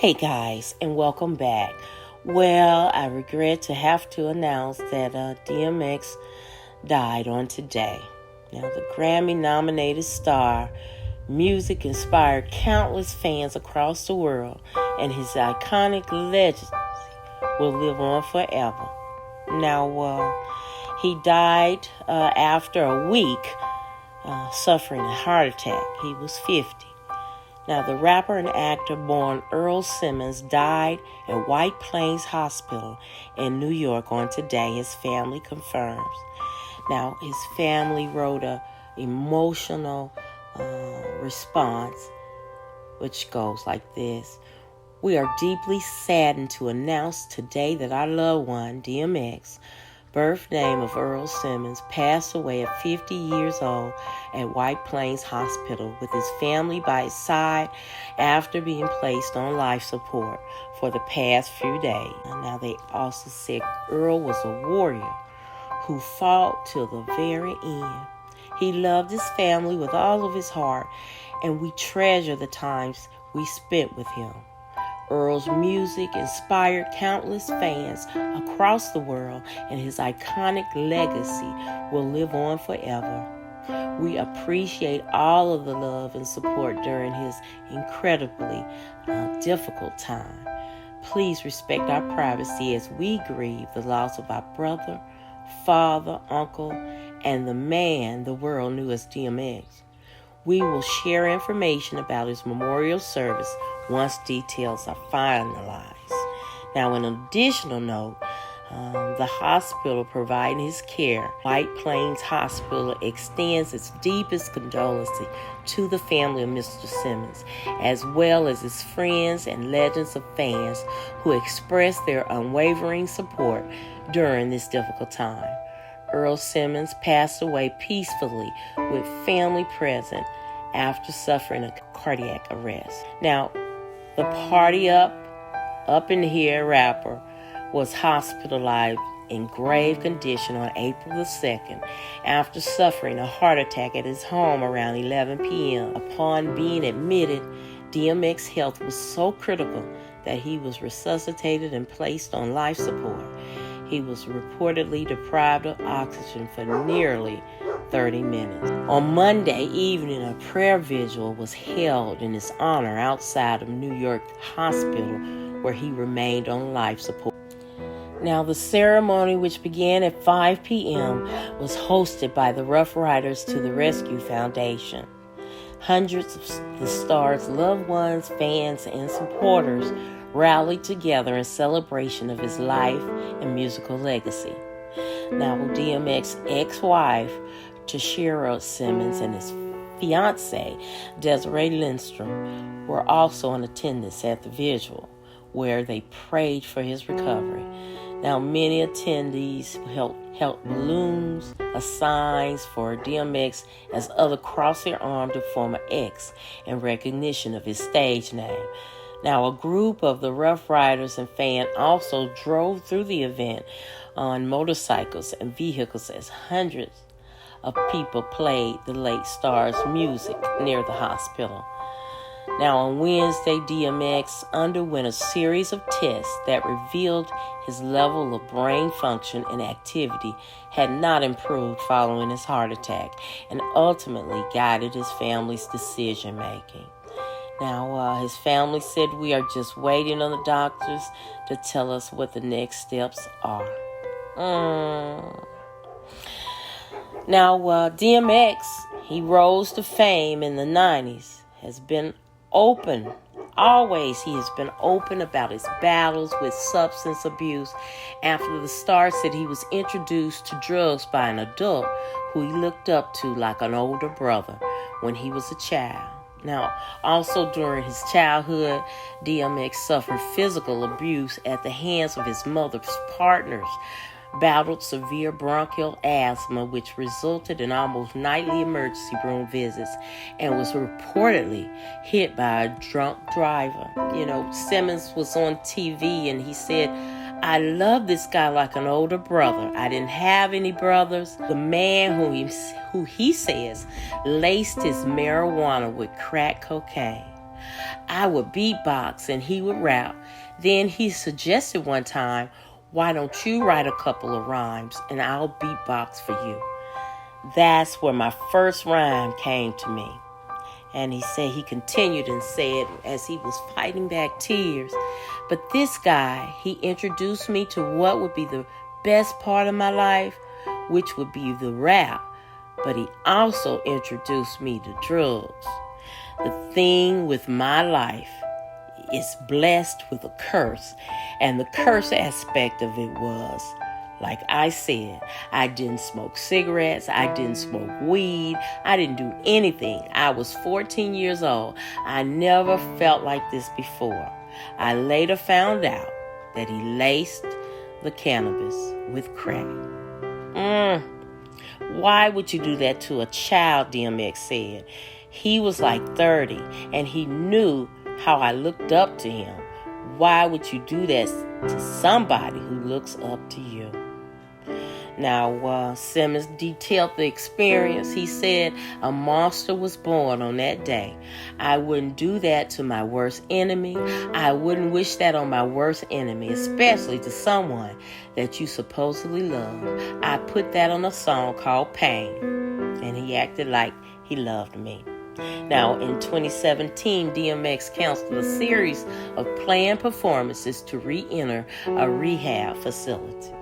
Hey guys, and welcome back. Well, I regret to have to announce that DMX died on today. Now, the Grammy-nominated star, music inspired countless fans across the world, and his iconic legacy will live on forever. Now, he died after a week suffering a heart attack. He was 50. Now, the rapper and actor born Earl Simmons died at White Plains Hospital in New York on today, his family confirms. Now, his family wrote an emotional response, which goes like this. We are deeply saddened to announce today that our loved one, DMX, birth name of Earl Simmons, passed away at 50 years old at White Plains Hospital with his family by his side after being placed on life support for the past few days. Now, they also said Earl was a warrior who fought till the very end. He loved his family with all of his heart, and we treasure the times we spent with him. Earl's music inspired countless fans across the world, and his iconic legacy will live on forever. We appreciate all of the love and support during his incredibly difficult time. Please respect our privacy as we grieve the loss of our brother, father, uncle, and the man the world knew as DMX. We will share information about his memorial service once details are finalized. Now, an additional note, the hospital providing his care, White Plains Hospital, extends its deepest condolences to the family of Mr. Simmons, as well as his friends and legends of fans who expressed their unwavering support during this difficult time. Earl Simmons passed away peacefully with family present after suffering a cardiac arrest. Now, the Party Up in Here rapper was hospitalized in grave condition on April the 2nd after suffering a heart attack at his home around 11 p.m. Upon being admitted, DMX's health was so critical that he was resuscitated and placed on life support. He was reportedly deprived of oxygen for nearly 30 minutes. On Monday evening, a prayer vigil was held in his honor outside of New York Hospital, where he remained on life support. Now, the ceremony, which began at 5 p.m., was hosted by the Rough Riders to the Rescue Foundation. Hundreds of the star's loved ones, fans, and supporters rallied together in celebration of his life and musical legacy. Now, DMX's ex-wife, Tashira Simmons, and his fiancée, Desiree Lindstrom, were also in attendance at the vigil, where they prayed for his recovery. Now, many attendees held balloons, signs for DMX, as others crossed their arm to form an X in recognition of his stage name. Now, a group of the Rough Riders and fans also drove through the event on motorcycles and vehicles as hundreds of people played the late star's music near the hospital. Now, on Wednesday, DMX underwent a series of tests that revealed his level of brain function and activity had not improved following his heart attack, and ultimately guided his family's decision-making. Now, his family said, we are just waiting on the doctors to tell us what the next steps are. Now, DMX, he rose to fame in the 90s, has been open. Always he has been open about his battles with substance abuse after the star said he was introduced to drugs by an adult who he looked up to like an older brother when he was a child. Now, also during his childhood, DMX suffered physical abuse at the hands of his mother's partners, battled severe bronchial asthma, which resulted in almost nightly emergency room visits, and was reportedly hit by a drunk driver. Simmons was on TV and he said, I love this guy like an older brother. I didn't have any brothers. The man who he says laced his marijuana with crack cocaine. I would beatbox and he would rap. Then he suggested one time, why don't you write a couple of rhymes and I'll beatbox for you? That's where my first rhyme came to me. And he said, he continued and said, as he was fighting back tears, but this guy, he introduced me to what would be the best part of my life, which would be the rap. But he also introduced me to drugs. The thing with my life is blessed with a curse. And the curse aspect of it was, like I said, I didn't smoke cigarettes. I didn't smoke weed. I didn't do anything. I was 14 years old. I never felt like this before. I later found out that he laced the cannabis with crack. Why would you do that to a child, DMX said. He was like 30 and he knew how I looked up to him. Why would you do that to somebody who looks up to you? Now, Simmons detailed the experience. He said, a monster was born on that day. I wouldn't do that to my worst enemy. I wouldn't wish that on my worst enemy, especially to someone that you supposedly love. I put that on a song called Pain, and he acted like he loved me. Now, in 2017, DMX canceled a series of planned performances to re-enter a rehab facility.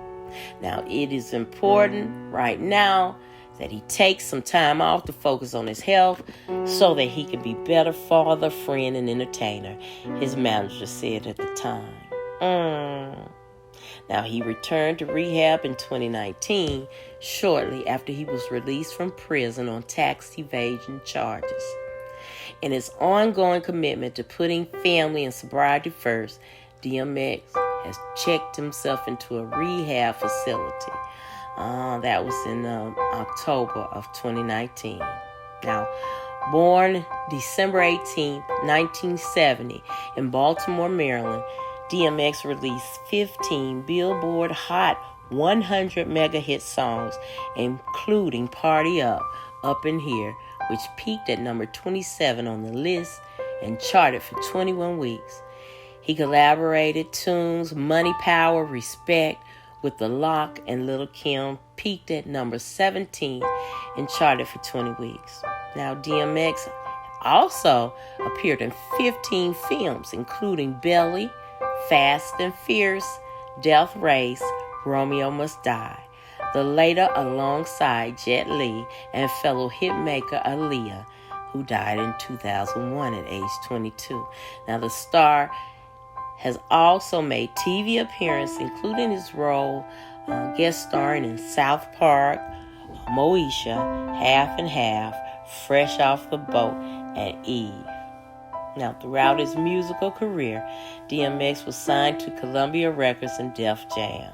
Now, it is important right now that he takes some time off to focus on his health so that he can be better father, friend, and entertainer, his manager said at the time. Now, he returned to rehab in 2019, shortly after he was released from prison on tax evasion charges. In his ongoing commitment to putting family and sobriety first, DMX has checked himself into a rehab facility. That was in October of 2019. Now, born December 18, 1970 in Baltimore, Maryland, DMX released 15 Billboard Hot 100 mega hit songs, including Party Up, Up in Here, which peaked at number 27 on the list and charted for 21 weeks. He collaborated tunes Money, Power, Respect with The Lock and Lil' Kim, peaked at number 17 and charted for 20 weeks. Now, DMX also appeared in 15 films, including Belly, Fast and Fierce, Death Race, Romeo Must Die. The later alongside Jet Li and fellow hitmaker Aaliyah, who died in 2001 at age 22. Now, the star has also made TV appearances, including his role guest starring in South Park, Moesha, Half and Half, Fresh Off the Boat, and Eve. Now, throughout his musical career, DMX was signed to Columbia Records and Def Jam.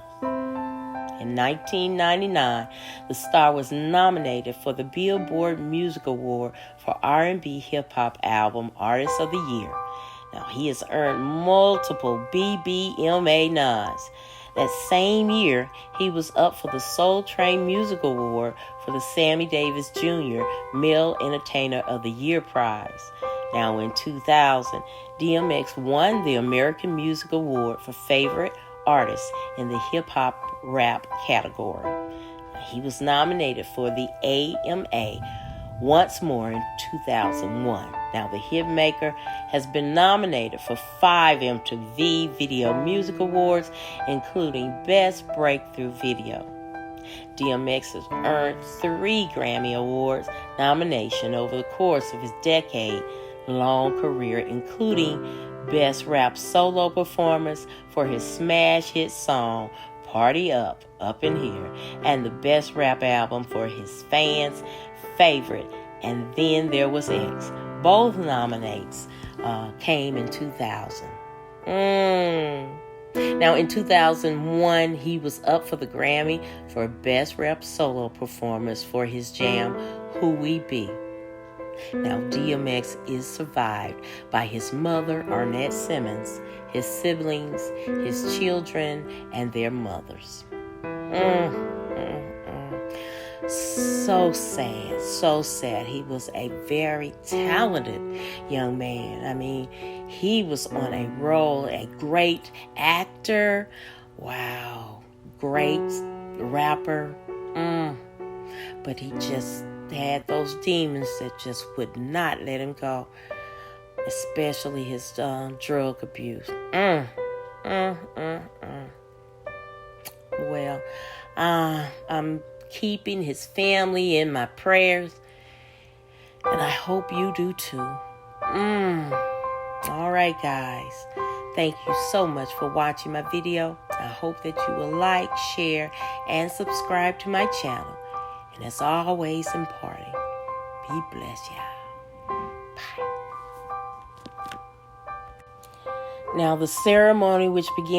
In 1999, the star was nominated for the Billboard Music Award for R&B Hip Hop Album Artist of the Year. Now, he has earned multiple BBMA nods. That same year, he was up for the Soul Train Music Award for the Sammy Davis Jr. Male Entertainer of the Year prize. Now, in 2000, DMX won the American Music Award for Favorite Artist in the hip-hop rap category. He was nominated for the AMA once more in 2001. Now, the hitmaker has been nominated for 5 MTV Video Music Awards, including Best Breakthrough Video. DMX has earned 3 Grammy Awards nominations over the course of his decade-long career, including Best Rap Solo Performance for his smash hit song, Party Up, Up in Here, and the Best Rap Album for his fans' favorite, And Then There Was X. Both nominates came in 2000. Now, in 2001, he was up for the Grammy for Best Rap Solo Performance for his jam, Who We Be. Now, DMX is survived by his mother, Arnett Simmons, his siblings, his children, and their mothers. So sad, so sad. He was a very talented young man. I mean, he was on a roll, a great actor. Wow, great rapper. But he just had those demons that just would not let him go, especially his drug abuse. Well, I'm keeping his family in my prayers, and I hope you do too. All right, guys. Thank you so much for watching my video. I hope that you will like, share, and subscribe to my channel. And as always, important, be blessed, y'all. Bye. Now, the ceremony which began